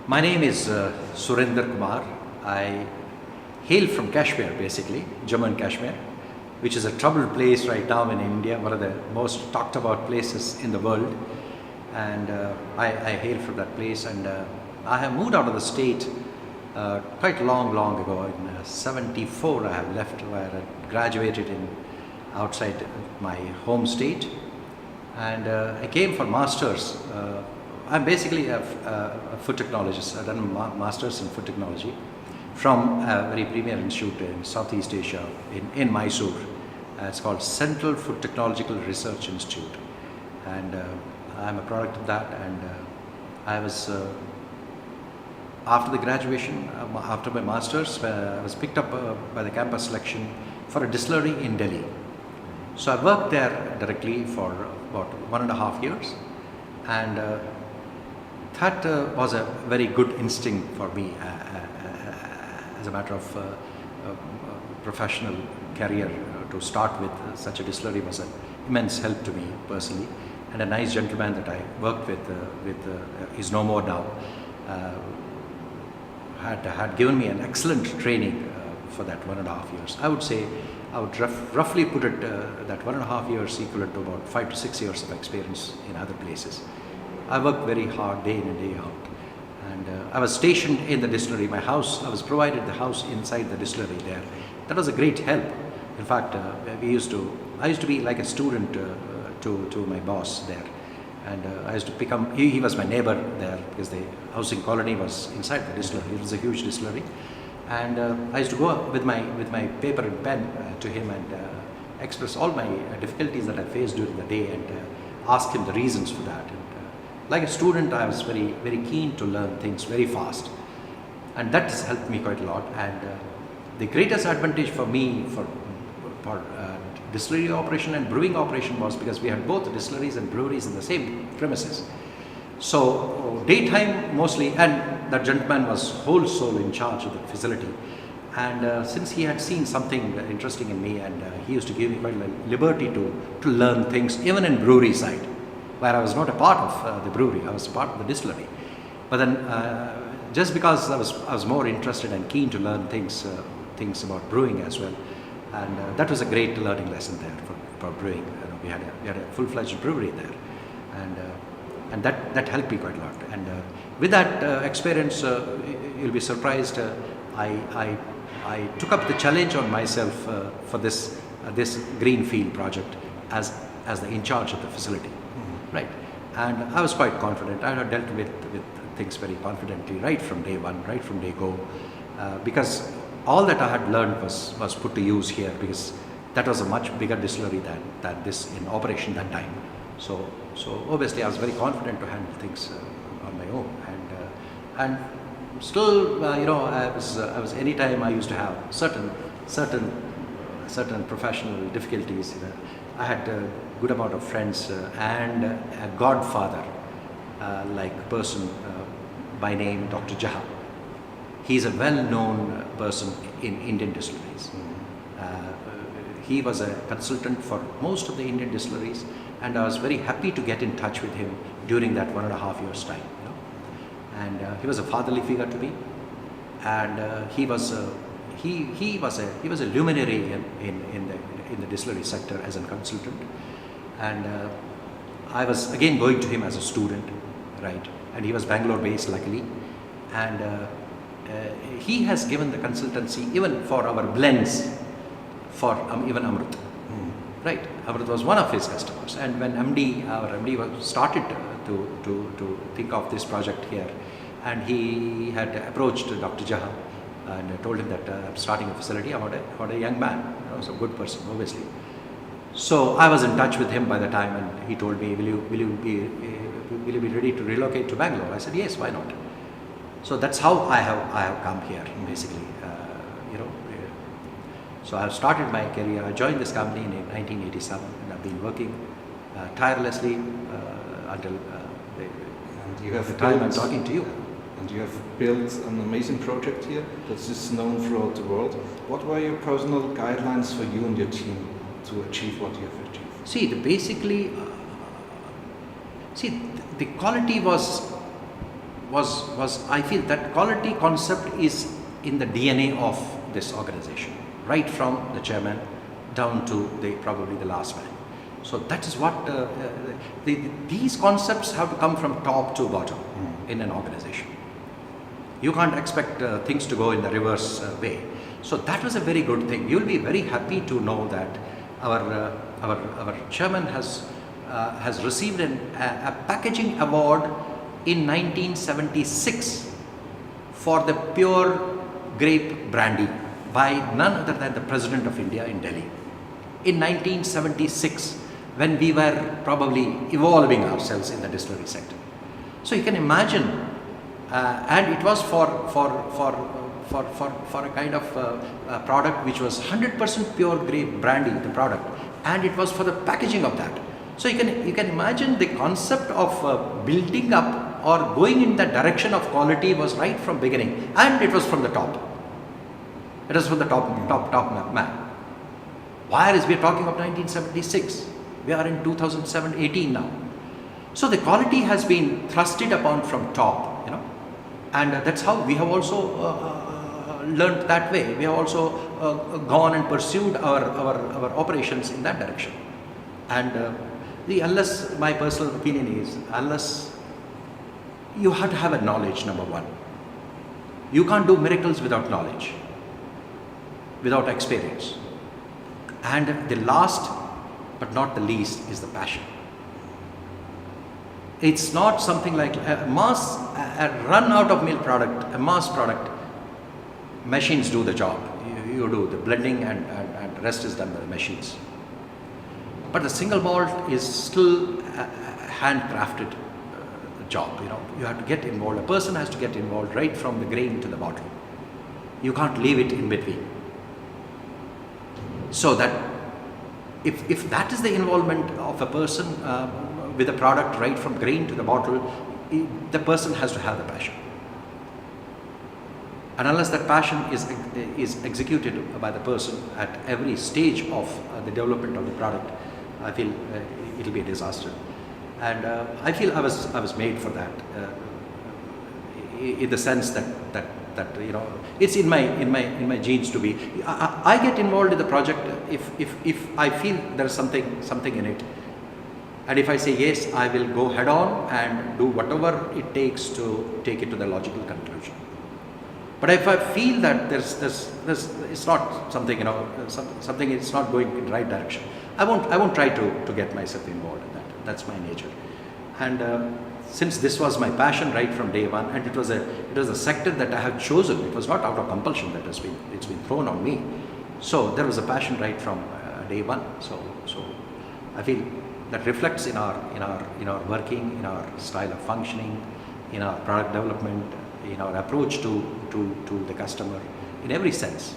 My name is Surrinder Kumar. I hail from Kashmir, basically, Jammu and Kashmir, which is a troubled place right now in India, one of the most talked about places in the world. And I hail from that place, and I have moved out of the state quite long ago. In '74, I have left, where I graduated in outside my home state, and I came for masters. I'm basically a food technologist. I've done a master's in food technology from a very premier institute in Southeast Asia, in Mysore. It's called Central Food Technological Research Institute, and I'm a product of that. And I was after the graduation, after my master's, I was picked up by the campus selection for a distillery in Delhi. So I worked there directly for about 1.5 years, and that was a very good instinct for me as a matter of professional career. To start with, such a distillery was an immense help to me personally, and a nice gentleman that I worked with is no more now, had given me an excellent training for that 1.5 years. I would say, I would roughly put it that 1.5 years equivalent to about 5 to 6 years of experience in other places. I worked very hard day in and day out, and I was stationed in the distillery. My house, I was provided the house inside the distillery there. That was a great help. In fact, I used to be like a student to my boss there, and I used to become. He was my neighbor there because the housing colony was inside the distillery. It was a huge distillery, and I used to go with my paper and pen to him and express all my difficulties that I faced during the day, and ask him the reasons for that. And like a student, I was very keen to learn things very fast, and that has helped me quite a lot. And the greatest advantage for me for distillery operation and brewing operation was because we had both distilleries and breweries in the same premises. So daytime mostly, and that gentleman was whole soul in charge of the facility. And since he had seen something interesting in me, and he used to give me quite a liberty to learn things, even in brewery side, where I was not a part of the brewery, I was a part of the distillery. But then, just because I was more interested and keen to learn things about brewing as well, and that was a great learning lesson there for brewing. We had a full-fledged brewery there, and that helped me quite a lot. And with that experience, you'll be surprised. I took up the challenge on myself for this greenfield project as the in charge of the facility. Right, and I was quite confident. I had dealt with things very confidently right from day one, right from day go, because all that I had learned was put to use here, because that was a much bigger distillery than this in operation that time. So obviously I was very confident to handle things on my own, and still I was anytime I used to have certain professional difficulties. I had a good amount of friends and a godfather like person by name Dr. Jaha. He's a well-known person in Indian distilleries. He was a consultant for most of the Indian distilleries, and I was very happy to get in touch with him during that 1.5 years time. And he was a fatherly figure to me, and he was a luminary in the distillery sector as a consultant. And I was again going to him as a student, right? And he was Bangalore based, luckily, and he has given the consultancy even for our blends for even Amrut, right? Amrut was one of his customers, and when our MD started to think of this project here, and he had approached Dr. Jaha and told him that I'm starting a facility. I want a young man, so a good person, obviously. So I was in touch with him by the time, and he told me, will you be ready to relocate to Bangalore? I said, yes, why not? So that's how I have come here, basically. So I started my career. I joined this company in 1987, and I've been working tirelessly until the time I'm talking to you. And you have built an amazing project here that is known throughout the world. What were your personal guidelines for you and your team to achieve what you have achieved? See, the quality was I feel that quality concept is in the DNA of this organization, right from the chairman down to probably the last man. So that is what these concepts have to come from top to bottom in an organization. You can't expect things to go in the reverse way. So that was a very good thing. You'll be very happy to know that our chairman has received a packaging award in 1976 for the pure grape brandy by none other than the President of India in Delhi. In 1976, when we were probably evolving ourselves in the distillery sector. So you can imagine, and it was for a kind of product which was 100% pure grape brandy, the product, and it was for the packaging of that. So you can imagine the concept of building up or going in that direction of quality was right from beginning, and it was from the top. It was from the top man. Whereas we are talking of 1976, we are in 2018 now. So the quality has been thrusted upon from top, and that's how we have also learned that way. We have also gone and pursued our operations in that direction. And unless, my personal opinion is, unless you have to have a knowledge, number one. You can't do miracles without knowledge, without experience. And the last but not the least is the passion. It's not something like a run out of mill product, a mass product. Machines do the job. You do the blending and the rest is done by the machines. But the single malt is still a handcrafted job. You have to get involved. A person has to get involved right from the grain to the bottle. You can't leave it in between. So that if that is the involvement of a person with a product right from grain to the bottle, the person has to have the passion. And unless that passion is executed by the person at every stage of the development of the product, I feel it will be a disaster. And I feel I was made for that, in the sense that it's in my genes to be. I get involved in the project if I feel there is something in it, and if I say yes, I will go head on and do whatever it takes to take it to the logical conclusion. But if I feel that there's it's not something, something is not going in the right direction, I won't try to get myself involved in that. That's my nature. And since this was my passion right from day one, and it was a sector that I have chosen, it was not out of compulsion that it's been thrown on me. So there was a passion right from day one. So I feel that reflects in our working, in our style of functioning, in our product development, in our approach to the customer, in every sense.